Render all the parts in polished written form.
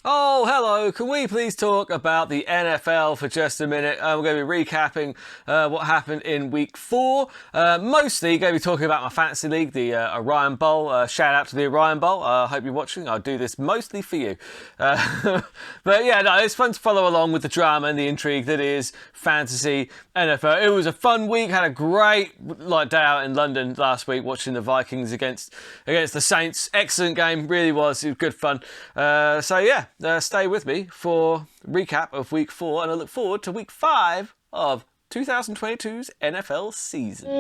Oh, hello. Can we please talk about the NFL for just a minute? We're going to be recapping what happened in week 4. Mostly going to be talking about my fantasy league, the Orion Bowl. Shout out to the Orion Bowl. I hope you're watching. I'll do this mostly for you. But yeah, no, it's fun to follow along with the drama and the intrigue that is fantasy NFL. It was a fun week. Had a great day out in London last week watching the Vikings against the Saints. Excellent game. Really was. It was good fun. So yeah. Stay with me for a recap of week 4, and I look forward to week 5 of 2022's NFL season.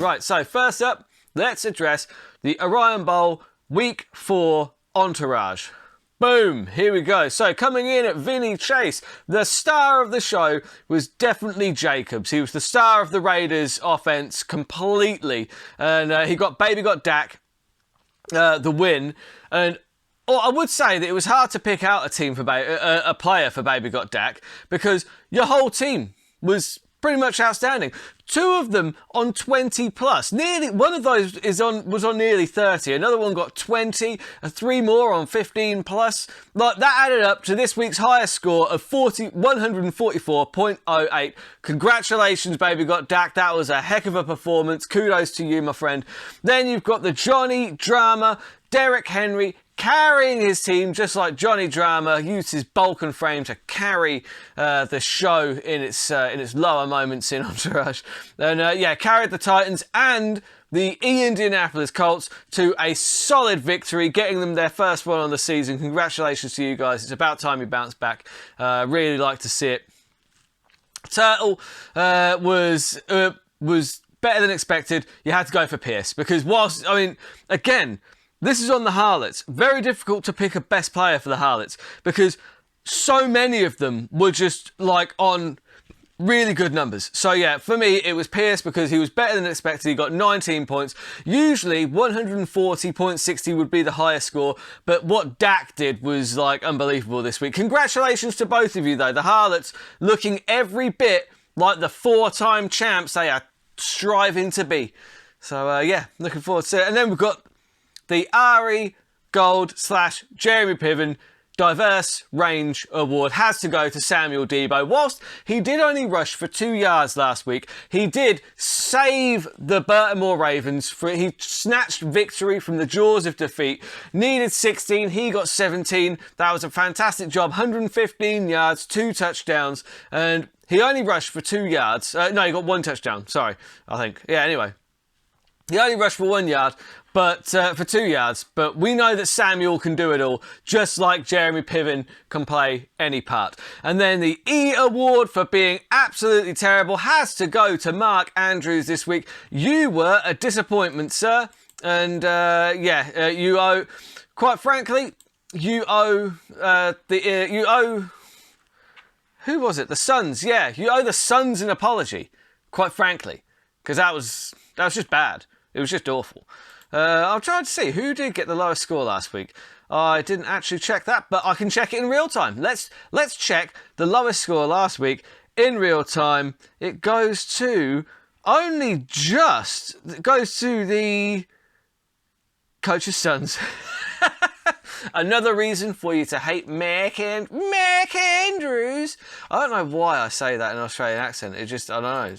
Right, so first up, let's address the Orion Bowl week 4 entourage. Boom, here we go. So coming in at Vinny Chase, the star of the show was definitely Jacobs. He was the star of the Raiders offense completely. And he got Dak the win. And I would say that it was hard to pick out a player for Dak because your whole team was pretty much outstanding. 2 of them on 20 plus. Nearly one of those was on nearly 30. Another one got 20. 3 more on 15 plus. Like that added up to this week's highest score of 144.08. Congratulations, Dak. That was a heck of a performance. Kudos to you, my friend. Then you've got the Johnny Drama, Derrick Henry, carrying his team just like Johnny Drama used his bulk and frame to carry the show in its lower moments in Entourage. And carried the Titans and the Indianapolis Colts to a solid victory, getting them their first one on the season. Congratulations to you guys. It's about time you bounced back. Really like to see it. Turtle was better than expected. You had to go for Pierce because this is on the Harlots. Very difficult to pick a best player for the Harlots because so many of them were just on really good numbers. So yeah, for me, it was Pierce because he was better than expected. He got 19 points. Usually 140.60 would be the highest score, but what Dak did was unbelievable this week. Congratulations to both of you though. The Harlots looking every bit like the 4-time champs they are striving to be. So looking forward to it. And then we've got the Ari Gold / Jeremy Piven Diverse Range Award has to go to Samuel Debo. Whilst he did only rush for 2 yards last week, he did save the Baltimore Ravens. He snatched victory from the jaws of defeat. Needed 16, he got 17. That was a fantastic job. 115 yards, 2 touchdowns, and he only rushed for 2 yards. He got 1 touchdown. Sorry, I think. Yeah, anyway. He only rushed for 1 yard, but for 2 yards. But we know that Samuel can do it all, just like Jeremy Piven can play any part. And then the E Award for being absolutely terrible has to go to Mark Andrews this week. You were a disappointment, sir. And you owe, quite frankly, you owe who was it? The Suns. Yeah, you owe the Suns an apology, quite frankly, because that was just bad. It was just awful. I'm trying to see who did get the lowest score last week. I didn't actually check that, but I can check it in real time. Let's check the lowest score last week in real time. It goes to the coach's Sons. Another reason for you to hate Mark Andrews. I don't know why I say that in an Australian accent. I don't know.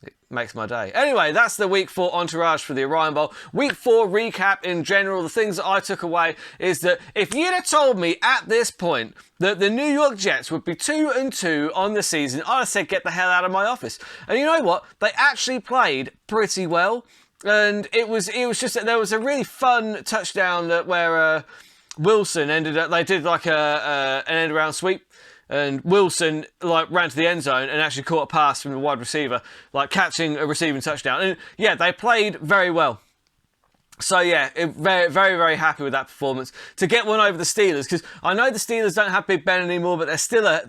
It makes my day. Anyway, that's the week 4 entourage for the Orion Bowl. Week 4 recap in general. The things that I took away is that if you'd have told me at this point that the New York Jets would be 2-2 on the season, I'd have said get the hell out of my office. And you know what? They actually played pretty well. And it was just that there was a really fun touchdown where Wilson ended up. They did an end around sweep. And Wilson ran to the end zone and actually caught a pass from the wide receiver, catching a receiving touchdown. And yeah, they played very well. So yeah, very, very, very happy with that performance to get one over the Steelers, because I know the Steelers don't have Big Ben anymore, but they're still a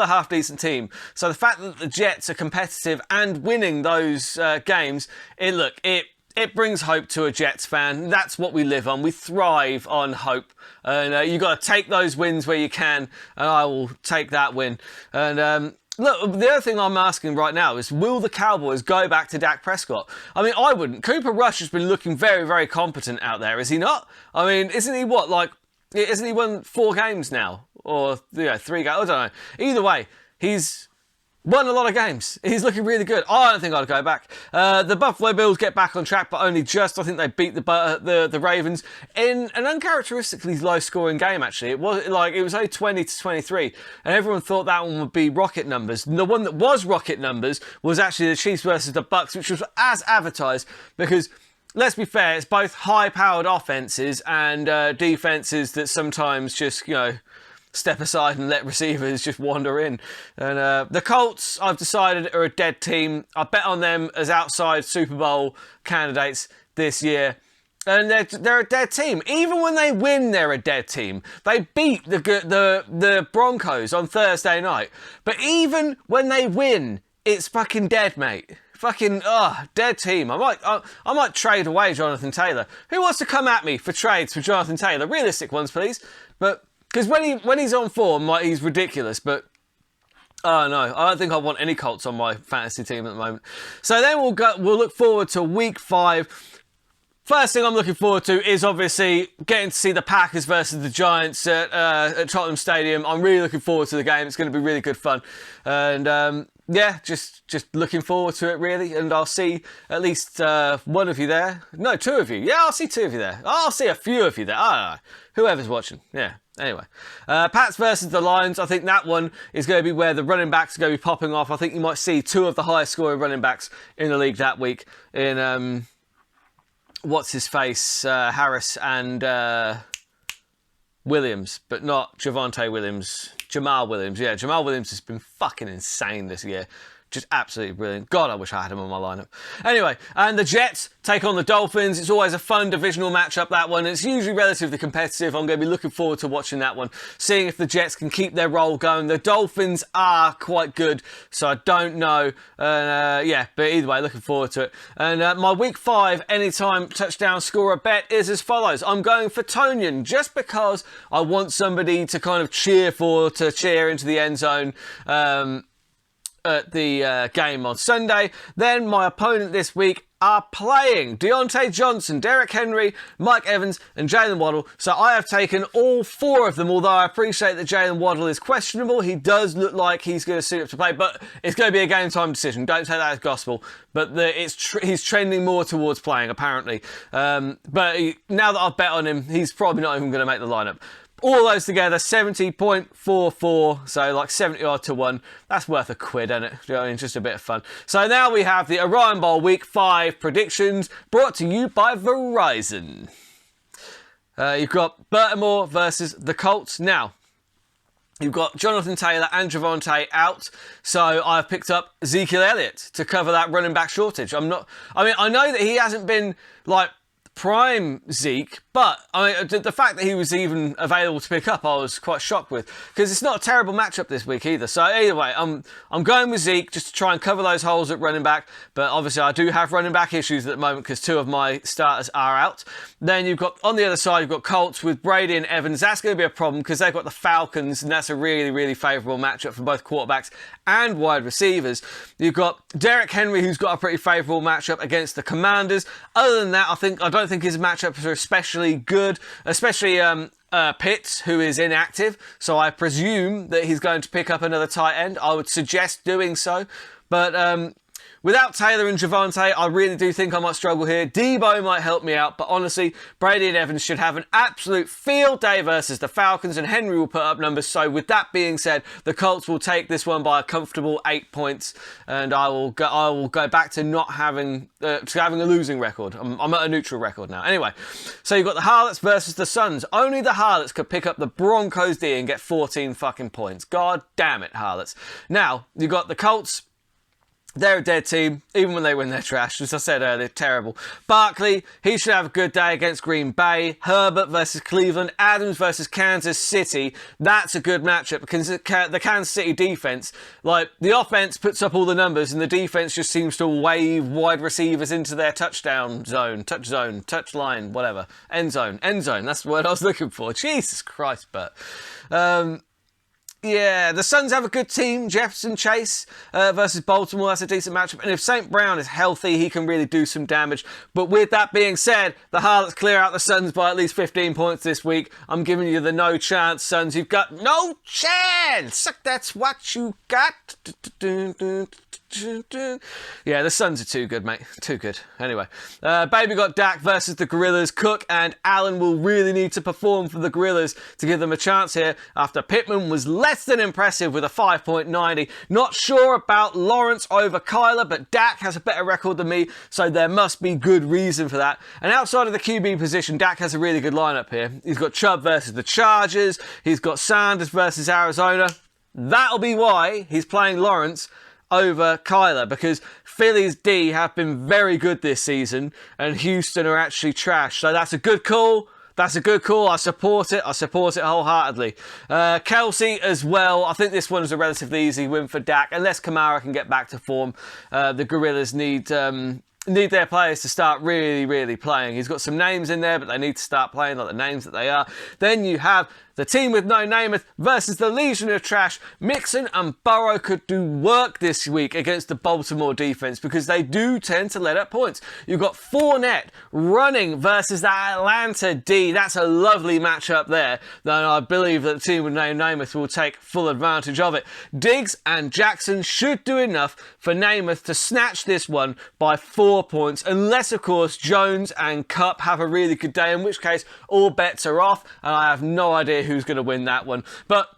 half decent team. So the fact that the Jets are competitive and winning those games, it it brings hope to a Jets fan. That's what we live on. We thrive on hope. And you got to take those wins where you can, and I will take that win. And look, the other thing I'm asking right now is, will the Cowboys go back to Dak Prescott? I mean, I wouldn't. Cooper Rush has been looking very, very competent out there, is he not? I mean, isn't he isn't he won 4 games now? Or, 3 games? I don't know. Either way, he's won a lot of games. He's looking really good. I don't think I'd go back. The Buffalo Bills get back on track, but only just. I think they beat the Ravens in an uncharacteristically low-scoring game. Actually, it was only 20-23, and everyone thought that one would be rocket numbers. And the one that was rocket numbers was actually the Chiefs versus the Bucks, which was as advertised. Because let's be fair, it's both high-powered offenses and defenses that sometimes just step aside and let receivers just wander in. And the Colts, I've decided, are a dead team. I bet on them as outside Super Bowl candidates this year. And they're a dead team. Even when they win, they're a dead team. They beat the Broncos on Thursday night. But even when they win, it's fucking dead, mate. Fucking, dead team. I might trade away Jonathan Taylor. Who wants to come at me for trades for Jonathan Taylor? Realistic ones, please. But because when he's on form, he's ridiculous, but oh no, I don't think I want any Colts on my fantasy team at the moment. So then we'll look forward to week 5. First thing I'm looking forward to is obviously getting to see the Packers versus the Giants at Tottenham Stadium. I'm really looking forward to the game. It's going to be really good fun. And yeah, just looking forward to it, really. And I'll see at least one of you there. No, 2 of you. Yeah, I'll see 2 of you there. I'll see a few of you there. I don't know. Whoever's watching. Yeah. Anyway. Pats versus the Lions. I think that one is going to be where the running backs are going to be popping off. I think you might see 2 of the highest scoring running backs in the league that week in what's his face, Harris and Williams, but not Javonte Williams. Jamal Williams. Yeah, Jamal Williams has been fucking insane this year. Just absolutely brilliant. God, I wish I had him on my lineup. Anyway, and the Jets take on the Dolphins. It's always a fun divisional matchup, that one. It's usually relatively competitive. I'm going to be looking forward to watching that one, seeing if the Jets can keep their roll going. The Dolphins are quite good, so I don't know. Yeah, but either way, looking forward to it. And my week 5 anytime touchdown scorer bet is as follows. I'm going for Tonyan, just because I want somebody to kind of cheer into the end zone. At the game on Sunday. Then my opponent this week are playing Deontay Johnson, Derrick Henry, Mike Evans and Jalen Waddle. So I have taken all 4 of them, although I appreciate that Jalen Waddle is questionable. He does look like he's going to suit up to play, but it's going to be a game time decision. Don't take that as gospel. But he's trending more towards playing, apparently. But now that I've bet on him, he's probably not even going to make the lineup. All those together, 70.44, so like 70 odd to 1. That's worth a quid, isn't it? You know what I mean? Just a bit of fun. So now we have the Orion Bowl Week 5 predictions brought to you by Verizon. You've got Baltimore versus the Colts. Now, you've got Jonathan Taylor and Javonte out, so I've picked up Ezekiel Elliott to cover that running back shortage. I know that he hasn't been like prime Zeke, but the fact that he was even available to pick up, I was quite shocked with, because it's not a terrible matchup this week either. So either way, I'm going with Zeke just to try and cover those holes at running back, but obviously I do have running back issues at the moment because 2 of my starters are out. Then you've got, on the other side, you've got Colts with Brady and Evans. That's going to be a problem because they've got the Falcons, and that's a really, really favourable matchup for both quarterbacks and wide receivers. You've got Derrick Henry, who's got a pretty favourable matchup against the Commanders. Other than that, I don't think his matchups are especially good, especially Pitts, who is inactive. So I presume that he's going to pick up another tight end. I would suggest doing so. But without Taylor and Javonte, I really do think I might struggle here. Debo might help me out, but honestly, Brady and Evans should have an absolute field day versus the Falcons, and Henry will put up numbers. So with that being said, the Colts will take this one by a comfortable 8 points, and I will go back to not having a losing record. I'm at a neutral record now. Anyway, so you've got the Harlots versus the Suns. Only the Harlots could pick up the Broncos D and get 14 fucking points. God damn it, Harlots. Now, you've got the Colts They're a dead team. Even when they win, they're trash. As I said earlier, terrible. Barkley, he should have a good day against Green Bay. Herbert versus Cleveland. Adams versus Kansas City. That's a good matchup because the Kansas City defense, like, the offense puts up all the numbers and the defense just seems to wave wide receivers into their touchdown zone, touch line, whatever. End zone. That's the word I was looking for. Jesus Christ, but... yeah, the Suns have a good team. Jefferson Chase versus Baltimore, that's a decent matchup. And if St. Brown is healthy, he can really do some damage. But with that being said, the Harlots clear out the Suns by at least 15 points this week. I'm giving you the no chance, Suns. You've got no chance. That's what you got. Yeah, the Suns are too good, mate. Too good. Anyway, Baby got Dak versus the Gorillas. Cook and Allen will really need to perform for the Gorillas to give them a chance here after Pittman was less than impressive with a 5.90. Not sure about Lawrence over Kyler, but Dak has a better record than me, so there must be good reason for that. And outside of the QB position, Dak has a really good lineup here. He's got Chubb versus the Chargers. He's got Sanders versus Arizona. That'll be why he's playing Lawrence over Kyler, because Philly's D have been very good this season and Houston are actually trash. So that's a good call. That's a good call. I support it. I support it wholeheartedly. Kelsey as well. I think this one's a relatively easy win for Dak, unless Kamara can get back to form. The Gorillas need their players to start really playing. He's got some names in there, but they need to start playing like the names that they are. Then you have the team with no Namath versus the Legion of Trash. Mixon and Burrow could do work this week against the Baltimore defense because they do tend to let up points. You've got Fournette running versus the Atlanta D. That's a lovely matchup there. Then I believe that the team with no Namath will take full advantage of it. Diggs and Jackson should do enough for Namath to snatch this one by 4 points, unless, of course, Jones and Kupp have a really good day, in which case all bets are off, and I have no idea who's going to win that one. But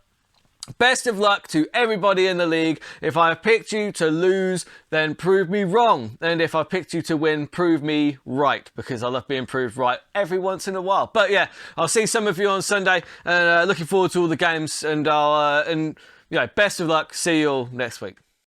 best of luck to everybody in the league. If I have picked you to lose, then prove me wrong. And if I picked you to win, prove me right, because I love being proved right every once in a while. But yeah, I'll see some of you on Sunday, and looking forward to all the games. And best of luck. See you all next week.